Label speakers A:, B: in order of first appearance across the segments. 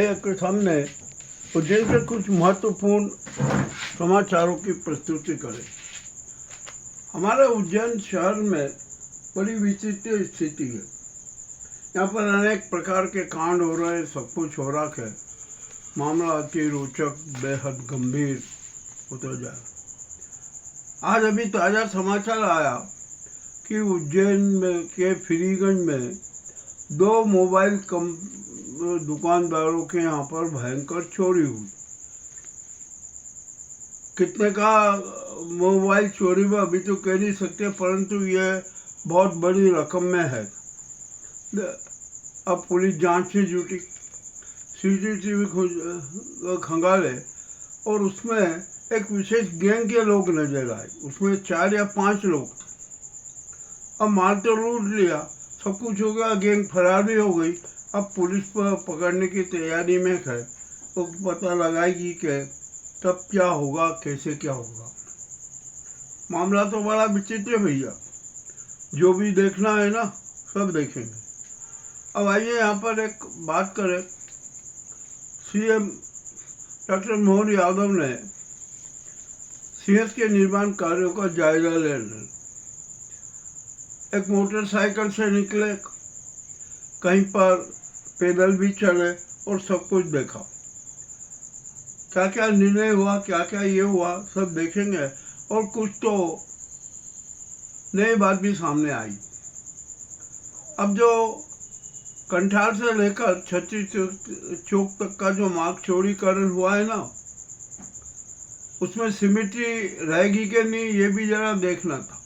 A: आपके सामने उज्जैन के कुछ महत्वपूर्ण समाचारों की प्रस्तुति करें। हमारे उज्जैन शहर में बड़ी विचित्र स्थिति है। यहाँ पर अनेक प्रकार के कांड हो रहे हैं, सब कुछ हो रहा है। मामला अति रोचक, बेहद गंभीर होता जा रहा। आज अभी ताज़ा समाचार आया कि उज्जैन में के फ्रीगंज में 2 मोबाइल दुकानदारों के यहाँ पर भयंकर चोरी हुई। कितने का मोबाइल चोरी में अभी तो कह नहीं सकते, परंतु ये बहुत बड़ी रकम में है। अब पुलिस जांच से जुटी, सीसीटीवी खंगाले और उसमें एक विशेष गैंग के लोग नजर आए। उसमें 4 या 5 लोग। अब माल तो लूट लिया, सब कुछ हो गया, गैंग फरार भी हो गई। अब पुलिस पर पकड़ने की तैयारी में है, तो पता लगाएगी कि तब क्या होगा, कैसे क्या होगा। मामला तो बड़ा विचित्र है भैया, जो भी देखना है ना सब देखेंगे। अब आइए यहाँ पर एक बात करें। सीएम डॉक्टर मोहन यादव ने सीएस के निर्माण कार्यों का जायजा ले लिया। एक मोटरसाइकिल से निकले, कहीं पर पैदल भी चले और सब कुछ देखा। क्या क्या निर्णय हुआ, क्या क्या ये हुआ, सब देखेंगे। और कुछ तो नई बात भी सामने आई। अब जो कंठार से लेकर छत्री चौक तक का जो मार्ग चौड़ीकरण हुआ है ना, उसमें सिमेट्री रहेगी कि नहीं, ये भी जरा देखना था।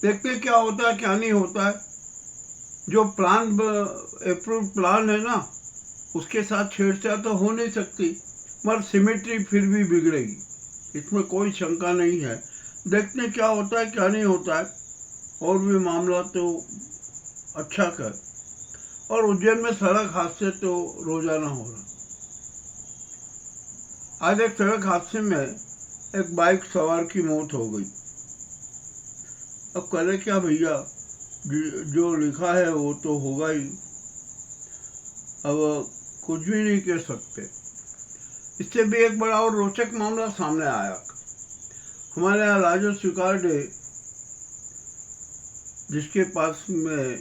A: देखते क्या होता है, क्या नहीं होता है। जो प्लान अप्रूव प्लान है ना, उसके साथ छेड़छाड़ तो हो नहीं सकती, मगर सिमेट्री फिर भी बिगड़ेगी, इसमें कोई शंका नहीं है। देखते क्या होता है, क्या नहीं होता है। और भी मामला तो अच्छा कर। और उज्जैन में सड़क हादसे तो रोजाना हो रहा। आज एक सड़क हादसे में एक बाइक सवार की मौत हो गई। अब करे क्या भैया, जो लिखा है वो तो होगा ही। अब कुछ भी नहीं कह सकते। इससे भी एक बड़ा और रोचक मामला सामने आया। हमारे यहाँ राजू स्वीकारडे, जिसके पास में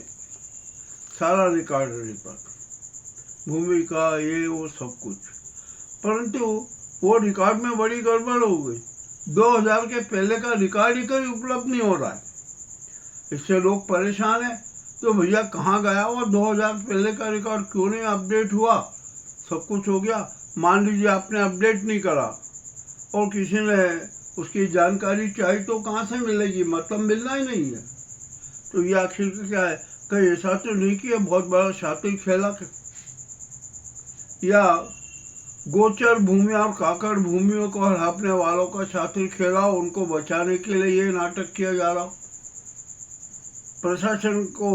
A: सारा रिकॉर्ड है, भूमि का ये वो सब कुछ, परंतु वो रिकॉर्ड में बड़ी गड़बड़ हो गई। 2000 के पहले का रिकॉर्ड ही कहीं उपलब्ध नहीं हो रहा है। इससे लोग परेशान हैं। तो भैया कहाँ गया वो 2000 पहले का रिकॉर्ड, क्यों नहीं अपडेट हुआ? सब कुछ हो गया, मान लीजिए आपने अपडेट नहीं करा और किसी ने उसकी जानकारी चाहिए तो कहाँ से मिलेगी? मतलब मिलना ही नहीं है। तो ये आखिर क्या है? कहीं ऐसा तो नहीं कि बहुत बड़ा शातिर खेला या गोचर भूमि और काकड़ भूमियों को हड़पने वालों का शातिर खेला, उनको बचाने के लिए ये नाटक किया जा रहा। प्रशासन को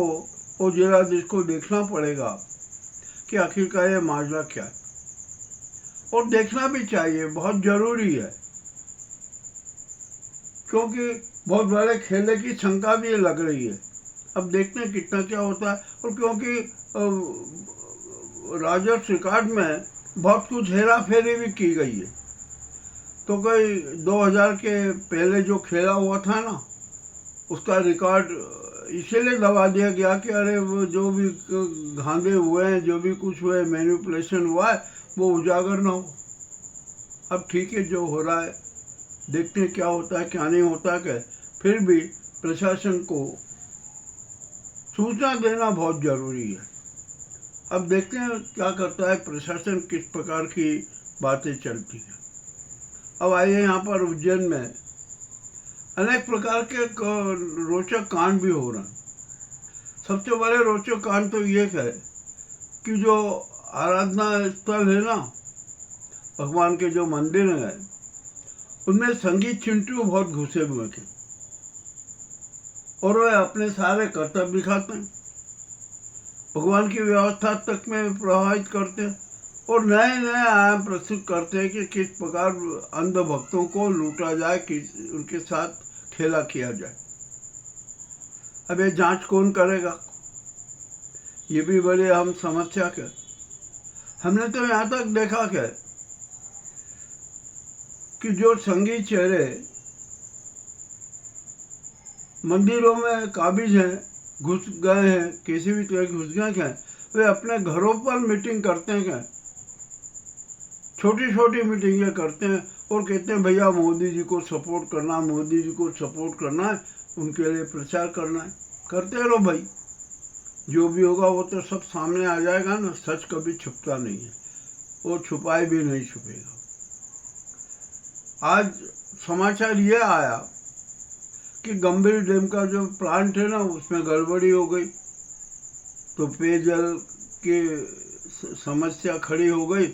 A: और जिलाधीश को देखना पड़ेगा कि आखिरकार ये माजरा क्या है, और देखना भी चाहिए, बहुत जरूरी है, क्योंकि बहुत बड़े खेले की शंका भी लग रही है। अब देखते हैं कितना क्या होता है। और क्योंकि राजस्व रिकॉर्ड में बहुत कुछ हेरा फेरी भी की गई है, तो कोई 2000 के पहले जो खेला हुआ था ना, उसका रिकॉर्ड इसीलिए दबा दिया गया कि अरे वो जो भी धांधे हुए हैं, जो भी कुछ हुए, मैनिपुलेशन हुआ है, वो उजागर ना हो। अब ठीक है, जो हो रहा है देखते हैं क्या होता है, क्या नहीं होता है। फिर भी प्रशासन को सूचना देना बहुत जरूरी है। अब देखते हैं क्या करता है प्रशासन, किस प्रकार की बातें चलती हैं। अब आइए यहाँ पर उज्जैन में अनेक प्रकार के रोचक कांड भी हो रहे हैं। सबसे बड़े रोचक कांड तो ये है कि जो आराधना स्थल है ना, भगवान के जो मंदिर हैं, उनमें संगीत चिंटू बहुत घुसे हुए थे और वे अपने सारे कर्तव्य दिखाते हैं, भगवान की व्यवस्था तक में प्रभावित करते हैं और नए नए आयाम प्रस्तुत करते हैं कि किस प्रकार अंध भक्तों को लूटा जाए, किस उनके साथ खेला किया जाए। अब ये जांच कौन करेगा? ये भी बड़ी अहम समस्या है। हमने तो यहाँ तक देखा कि जो संगी चेहरे मंदिरों में काबिज हैं, घुस गए हैं, किसी भी तरह घुस गए हैं, वे अपने घरों पर मीटिंग करते हैं, छोटी छोटी मीटिंगें करते हैं और कहते हैं भैया मोदी जी को सपोर्ट करना, मोदी जी को सपोर्ट करना है, उनके लिए प्रचार करना है। करते रहो भाई, जो भी होगा वो तो सब सामने आ जाएगा ना। सच कभी छुपता नहीं है, वो छुपाए भी नहीं छुपेगा। आज समाचार ये आया कि गंभीर डैम का जो प्लांट है ना, उसमें गड़बड़ी हो गई, तो पेयजल की समस्या खड़ी हो गई,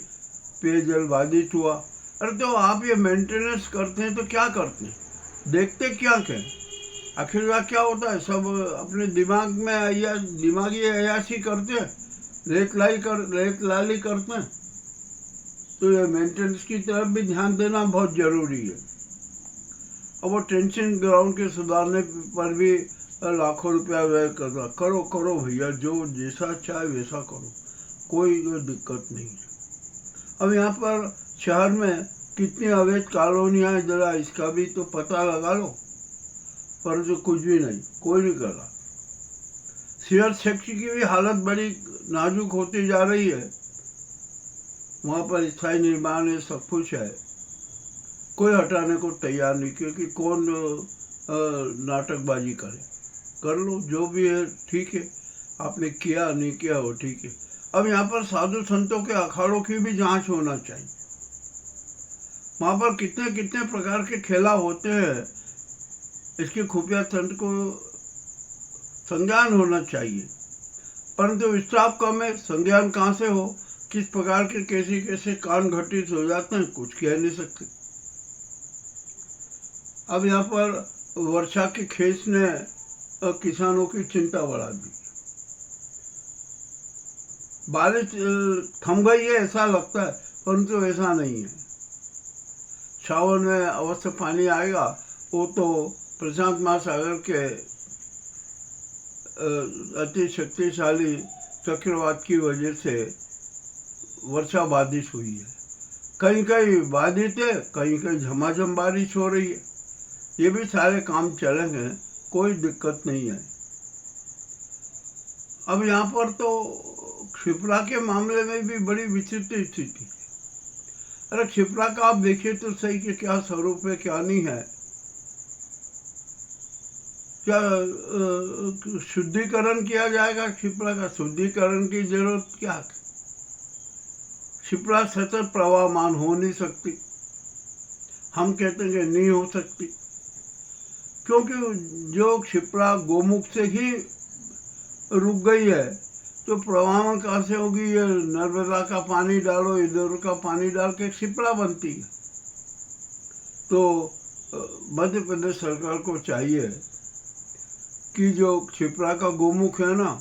A: पेयजल बाधित हुआ। अरे तो आप ये मेंटेनेंस करते हैं तो क्या करते हैं, देखते क्या आखिरकार क्या होता है? सब अपने दिमाग में दिमागी अयाशी करते हैं, रेत लाली करते हैं। तो ये मेंटेनेंस की तरफ भी ध्यान देना बहुत जरूरी है। और वो टेंशन ग्राउंड के सुधारने पर भी लाखों रुपया व्यय करना। करो भैया, जो जैसा चाहे वैसा करो, कोई दिक्कत नहीं है। अब यहाँ पर शहर में कितनी अवैध कॉलोनियाँ हैं, जरा इसका भी तो पता लगा लो। पर जो कुछ भी नहीं, कोई नहीं कर रहा। सिविल सेक्टर की भी हालत बड़ी नाजुक होती जा रही है। वहाँ पर स्थायी निर्माण है, सब कुछ है, कोई हटाने को तैयार नहीं, क्योंकि कौन नाटकबाजी करे। कर लो, जो भी है ठीक है, आपने किया नहीं किया वो ठीक है। अब यहाँ पर साधु संतों के अखाड़ों की भी जांच होना चाहिए। वहाँ पर कितने कितने प्रकार के खेला होते हैं, इसके खुफिया तंत्र को संज्ञान होना चाहिए। परंतु स्टाफ कम है, संज्ञान कहाँ से हो, किस प्रकार के कैसे कांड घटित हो जाते हैं, कुछ कह नहीं सकते। अब यहाँ पर वर्षा के खेस ने किसानों की चिंता बढ़ा दी। बारिश थम गई है ऐसा लगता है, परंतु ऐसा नहीं है। सावन में अवश्य पानी आएगा। वो तो प्रशांत महासागर के अति शक्तिशाली चक्रवात की वजह से वर्षा बारिश हुई है। कहीं कहीं बाधित है, कहीं कहीं झमाझम बारिश हो रही है। ये भी सारे काम चलेंगे, कोई दिक्कत नहीं है। अब यहाँ पर तो क्षिप्रा के मामले में भी बड़ी विचित्र स्थिति है। अरे क्षिप्रा का आप देखिए तो सही कि क्या स्वरूप है, क्या नहीं है। क्या शुद्धिकरण किया जाएगा क्षिप्रा का? शुद्धिकरण की जरूरत क्या है? क्षिप्रा सतत प्रवाहमान हो नहीं सकती। हम कहते हैं कि नहीं हो सकती, क्योंकि जो क्षिप्रा गोमुख से ही रुक गई है, तो प्रवाह कहाँ से होगी? ये नर्मदा का पानी डालो, इधर का पानी डाल के क्षिप्रा बनती है। तो मध्य प्रदेश सरकार को चाहिए कि जो क्षिप्रा का गोमुख है ना,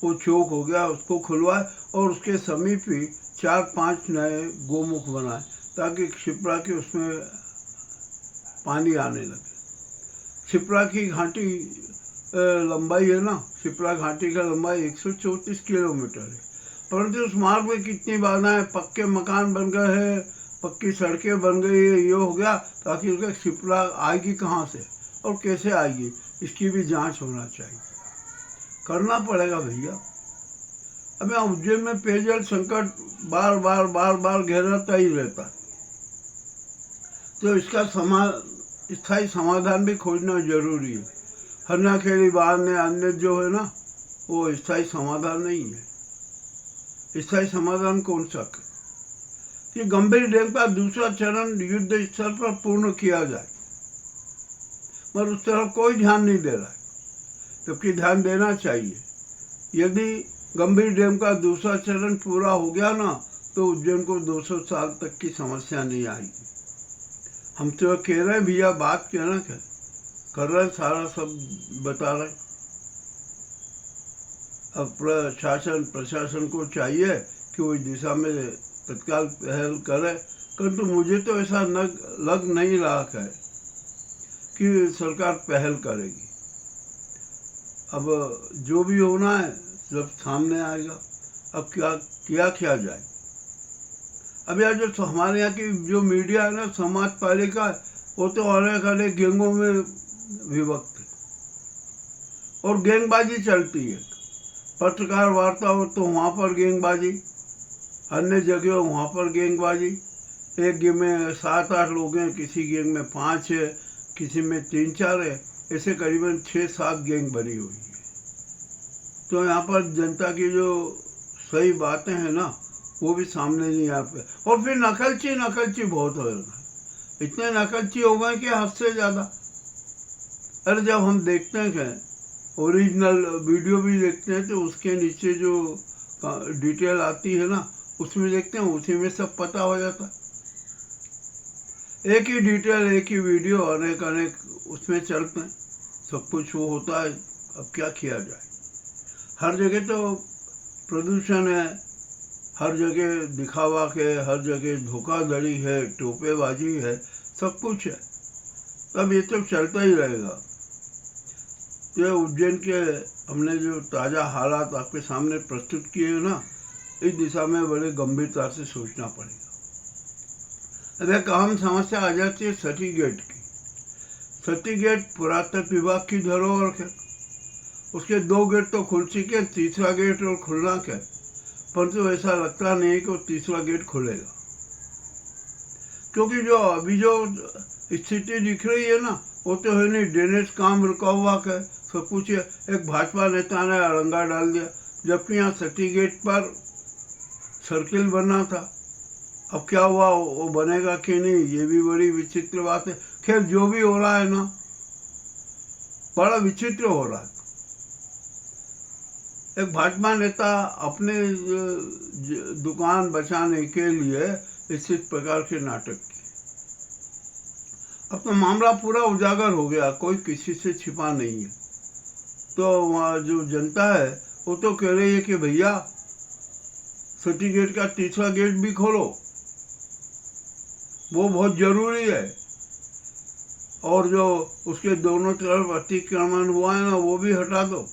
A: वो चौक हो गया, उसको खुलवाए और उसके समीप ही 4-5 नए गोमुख बनाए, ताकि क्षिप्रा के उसमें पानी आने लगे। क्षिप्रा की घाटी लंबाई है ना, क्षिप्रा घाटी का लंबाई 134 किलोमीटर है, परंतु उस मार्ग में कितनी बाधाएं, पक्के मकान बन गए हैं, पक्की सड़कें बन गई है, ये हो गया, ताकि उसका क्षिप्रा आएगी कहाँ से और कैसे आएगी, इसकी भी जांच होना चाहिए। करना पड़ेगा भैया। अब यहाँ उज्जैन में पेयजल संकट बार बार घेरता ही रहता है, तो इसका स्थायी समाधान भी खोजना जरूरी है। हरनाखेड़ी बांध ने अन्य जो है ना, वो स्थायी समाधान नहीं है। स्थायी समाधान कौन सा है कि गंभीर डैम का दूसरा चरण युद्ध स्तर पर पूर्ण किया जाए, मगर उस तरफ कोई ध्यान नहीं दे रहा है, जबकि ध्यान देना चाहिए। यदि गंभीर डैम का दूसरा चरण पूरा हो गया ना, तो उज्जैन को 200 साल तक की समस्या नहीं आएगी। हम तो कह रहे हैं भैया, बात कहना क्या कर रहे हैं, सारा सब बता रहे। अब प्रशासन को चाहिए कि वो इस दिशा में तत्काल पहल करे, परंतु मुझे तो ऐसा लग नहीं रहा है कि सरकार पहल करेगी। अब जो भी होना है सब सामने आएगा। अब क्या किया जाए। अब यार जो हमारे यहाँ की जो मीडिया है ना, समाज पालिका, वो तो अलग अलग गैंगों में विभक्त है और गैंगबाजी चलती है। पत्रकार वार्ता हो तो वहाँ पर गैंगबाजी, अन्य जगह वहाँ पर गैंगबाजी। एक गैंग में 7-8 लोग हैं, किसी गैंग में 5 है, किसी में 3-4 है, ऐसे करीबन 6-7 गैंग बनी हुई है। तो यहाँ पर जनता की जो सही बातें हैं ना, वो भी सामने नहीं आ पाए। और फिर नकलची बहुत हो गए, इतने नकलची हो गए कि हद से ज़्यादा। अरे जब हम देखते हैं कि ओरिजिनल वीडियो भी देखते हैं तो उसके नीचे जो डिटेल आती है ना, उसमें देखते हैं, उसी में सब पता हो जाता है। एक ही डिटेल, एक ही वीडियो, अनेक उसमें चलते हैं, सब कुछ वो होता है। अब क्या किया जाए, हर जगह तो प्रदूषण है, हर जगह दिखावा के, हर जगह धोखाधड़ी है, टोपेबाजी है, सब कुछ है। तब ये तो चलता ही रहेगा। ये उज्जैन के हमने जो ताज़ा हालात आपके सामने प्रस्तुत किए हैं ना, इस दिशा में बड़े गंभीरता से सोचना पड़ेगा। अब एक अहम समस्या आ जाती है सती गेट की। सती गेट पुरातत्व विभाग की धरोहर है, उसके 2 गेट तो खुल चुके, तीसरा गेट और खुलना क्या, परंतु ऐसा लगता नहीं है कि वो तीसरा गेट खुलेगा, क्योंकि जो अभी जो स्थिति दिख रही है ना, वो तो है नहीं। ड्रेनेज काम रुका हुआ है, सब कुछ है। एक भाजपा नेता ने अरंगा डाल दिया, जबकि यहाँ सती गेट पर सर्किल बना था। अब क्या हुआ, वो बनेगा कि नहीं, ये भी बड़ी विचित्र बात है। खैर, जो भी हो रहा है ना, बड़ा विचित्र हो रहा है। एक भाजपा नेता अपने दुकान बचाने के लिए इस प्रकार के नाटक किए। अब तो मामला पूरा उजागर हो गया, कोई किसी से छिपा नहीं है। तो वहाँ जो जनता है वो तो कह रही है कि भैया सती गेट का तीसरा गेट भी खोलो, वो बहुत जरूरी है। और जो उसके दोनों तरफ अतिक्रमण हुआ है ना, वो भी हटा दो।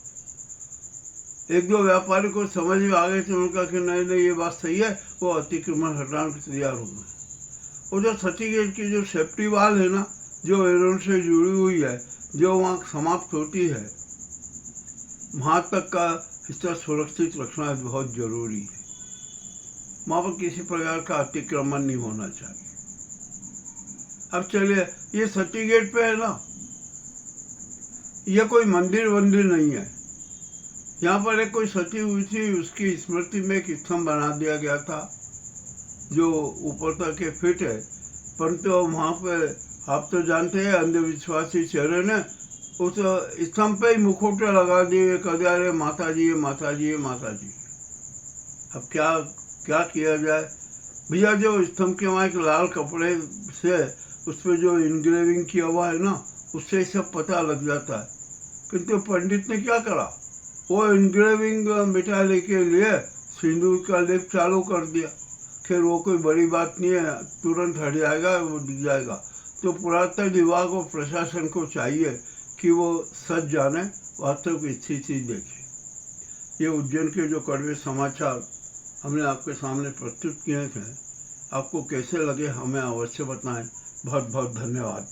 A: 1-2 व्यापारी को समझ में आ गए थे, उनका कि नहीं ये बात सही है, वो अतिक्रमण हटाने को तैयार हो गए। और जो सती गेट की जो सेफ्टी वाल है ना, जो एरोन से जुड़ी हुई है, जो वहाँ समाप्त होती है, वहाँ तक का हिस्सा सुरक्षित रखना बहुत जरूरी है। वहाँ पर किसी प्रकार का अतिक्रमण नहीं होना चाहिए। अब चलिए, ये सती गेट पे है ना, ये कोई मंदिर नहीं है। यहाँ पर एक कोई सती हुई थी, उसकी स्मृति में एक स्तंभ बना दिया गया था जो ऊपर तक के फिट है, परंतु वहाँ पे आप तो जानते हैं अंधविश्वासी चेहरे ने उस स्तंभ पे ही मुखौटे लगा दिए, कह अरे माता जी माता जी माता जी। अब क्या किया जाए भैया, जो स्तंभ के वहाँ एक लाल कपड़े से उस पर जो इंग्रेविंग किया हुआ है ना, उससे सब पता लग जाता है। किंतु पंडित ने क्या करा, वो इंग्रेविंग मिटाने के लिए सिंदूर का लेप चालू कर दिया। खैर वो कोई बड़ी बात नहीं है, तुरंत हट जाएगा, वो दिख जाएगा। तो पुरातत्व विभाग और प्रशासन को चाहिए कि वो सच जाने, वास्तविक स्थिति देखे। ये उज्जैन के जो कड़वे समाचार हमने आपके सामने प्रस्तुत किए थे, आपको कैसे लगे हमें अवश्य बताएं। बहुत बहुत धन्यवाद।